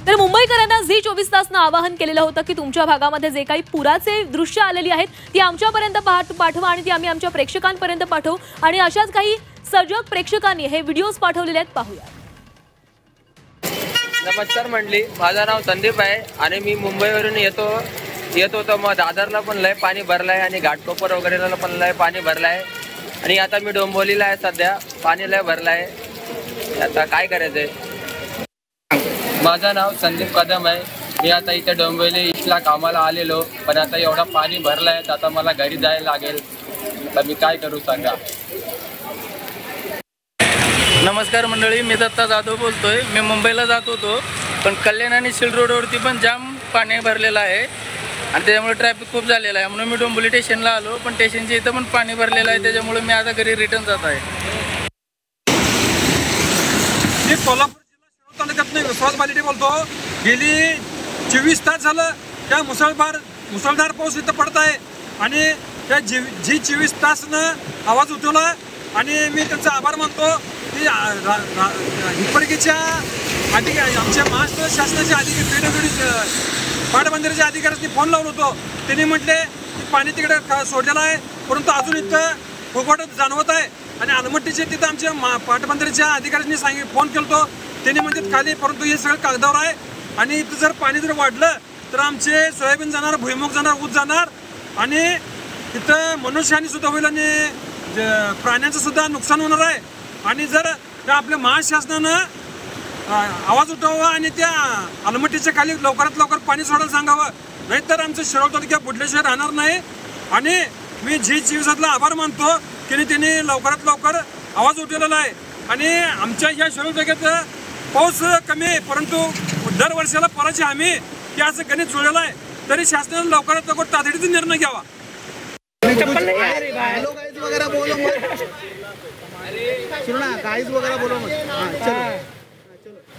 तर मुंबईकरांना झी 24 तासनं आवाहन केलेलं होतं की तुमच्या भागामध्ये जे काही पुराचे दृश्य आलेली आहेत ती आमच्यापर्यंत पाठवा आणि ती आम्ही आमच्या प्रेक्षकांपर्यंत पाठवू आणि अशाच काही सजग प्रेक्षकांनी हे व्हिडिओज पाठवलेले आहेत, पाहूया। नमस्कार मंडळी, माझं नाव संदीप आहे आणि मी मुंबईवरून येत होतो। मग दादरला पण लय पाणी भरलंय आणि घाटकोपर वगैरेला पण लय पाणी भरलंय आणि आता मी डोंबिवलीला आहे। सध्या पाणी लय भरलंय, आता काय करायचंय। माझं नाव संदीप कदम आहे। मी आता इथे डोंबिवली इथला कामाला आलेलो, पण आता एवढा पाणी भरलंय तर आता मला घरी जायला लागेल, तर मी काय करू सांगा। नमस्कार मंडळी, मी दत्ता जाधव बोलतोय। मी मुंबईला जात होतो, पण कल्याण आणि सिल्ड रोडवरती पण जाम पाणी भरलेलं आहे आणि त्याच्यामुळे ट्रॅफिक खूप झालेला आहे, म्हणून मी डोंबिवली स्टेशनला आलो। पण स्टेशनच्या इथं पण पाणी भरलेलं आहे, त्याच्यामुळे मी आता घरी रिटर्न जात आहे। मी कोल्हापूर जिल्हा शिरोळ तालुक्यातून विश्वास बालिटे बोलतो। गेली 24 तास झालं त्या मुसळधार पाऊस इथं पडत आहे आणि त्या जी 24 तासनं आवाज उठवला आणि मी त्यांचा आभार मानतो की हिप्परगीच्या आमच्या महाराष्ट्र शासनाचे अधिकारी पाटबंधाऱ्याच्या अधिकाऱ्यांनी फोन लावला होतो। त्यांनी म्हटले की पाणी तिकडे सोडलेलं आहे, परंतु अजून इथं फुगवट जाणवत आहे आणि अलमट्टीचे तिथं आमच्या पाटबंधाऱ्याच्या अधिकाऱ्यांनी फोन केला, त्यांनी म्हणतात खाली, परंतु हे सगळं कागदावर आहे आणि इथं जर पाणी जर वाढलं तर आमचे सोयाबीन जाणार, भुईमुग जाणार, ऊस जाणार आणि इथं मनुष्याने सुद्धा होईल आणि प्राण्यांचं सुद्धा नुकसान होणार आहे। आणि जर त्या आपल्या महाशासनानं आवाज उठवावा आणि त्या अलमट्टीच्या खाली लवकरात लवकर पाणी सोडायला सांगावं, नाहीतर आमचं शिरोळ तालुक्यात बुडल्याशिवाय राहणार नाही। आणि मी झी 24 आभार मानतो की त्यांनी लवकरात लवकर आवाज उठवलेला आहे आणि आमच्या या शिरोळ तालुक्यात पाऊस कमी आहे, परंतु दरवर्षाला पुराची हमी की असं गणित जुळलेलं आहे, तरी शासनाने लवकरात लवकर तातडीचा निर्णय घ्यावा।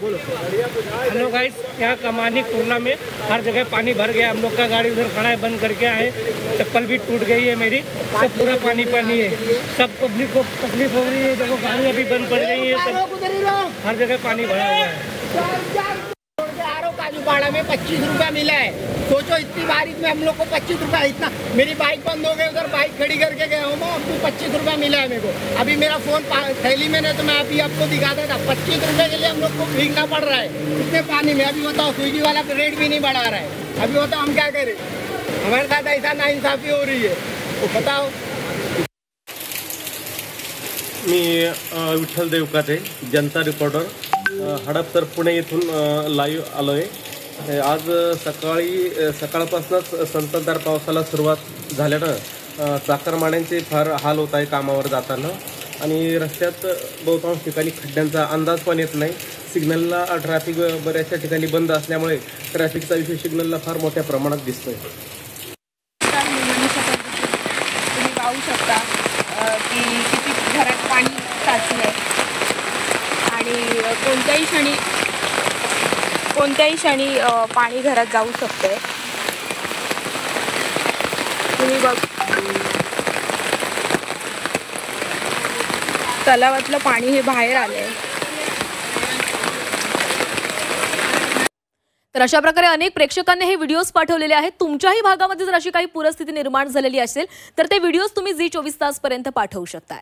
हेलो गाइस, यहाँ कमानी कुरला में हर जगह पानी भर गया। हम लोग का गाड़ी उधर खड़ा है, बंद करके आए, चप्पल भी टूट गई है मेरी, सब पूरा पानी पानी है। सब पब्लिक को तकलीफ हो रही है, देखो गाड़ियाँ भी बंद पड़ गई है, सब हर जगह पानी भरा हुआ है। काजूपाड़ा में 25 रुपया मिला है, सोचो इतनी बारिश में हम लोग को 25 रुपया, इतना मेरी बाइक बंद हो गई, उधर बाइक खड़ी करके गया हूँ मैं, अब भी 25 रुपया मिला है मेरे को। अभी मेरा फोन थैली में नहीं तो मैं अभी आपको दिखाता था। 25 रुपये के लिए हम लोग को भीगना पड़ रहा है इतने पानी में। अभी बताओ, स्विगी वाला रेट भी नहीं बढ़ा रहा है, अभी बताओ हम क्या करें। हमारे साथ ऐसा नाइंसाफी हो रही है, तो बताओ। मी विठ्ठल देवकाते, जनता रिपोर्टर, हडपसर पुणे येथून लाईव्ह आलो आहे। आज सकाळपासूनच संततधार पावसाला सुरुवात झाल्यानं चाकरमान्यांचे फार हाल होत आहे कामावर जाताना आणि रस्त्यात बहुतांश ठिकाणी खड्ड्यांचा अंदाज पण येत नाही। सिग्नलला ट्रॅफिक बऱ्याचशा ठिकाणी बंद असल्यामुळे ट्रॅफिकचा विषय सिग्नलला फार मोठ्या प्रमाणात दिसतोय। तुम्ही पाहू शकता की किती घरात पाणी साचलंय आणि कोणत्याही क्षणी पाणी घरात जाऊ शकते। तुम्ही बघ, तलावातलं पाणी हे बाहेर आलंय। तर अशा प्रकारे अनेक प्रेक्षकांनी हे व्हिडिओज पाठवलेले आहेत। तुमच्याही भागामध्ये जर अशी काही पूरस्थिती निर्माण झालेली असेल तर ते व्हिडिओज तुम्ही झी 24 तास पर्यंत पाठवू शकता।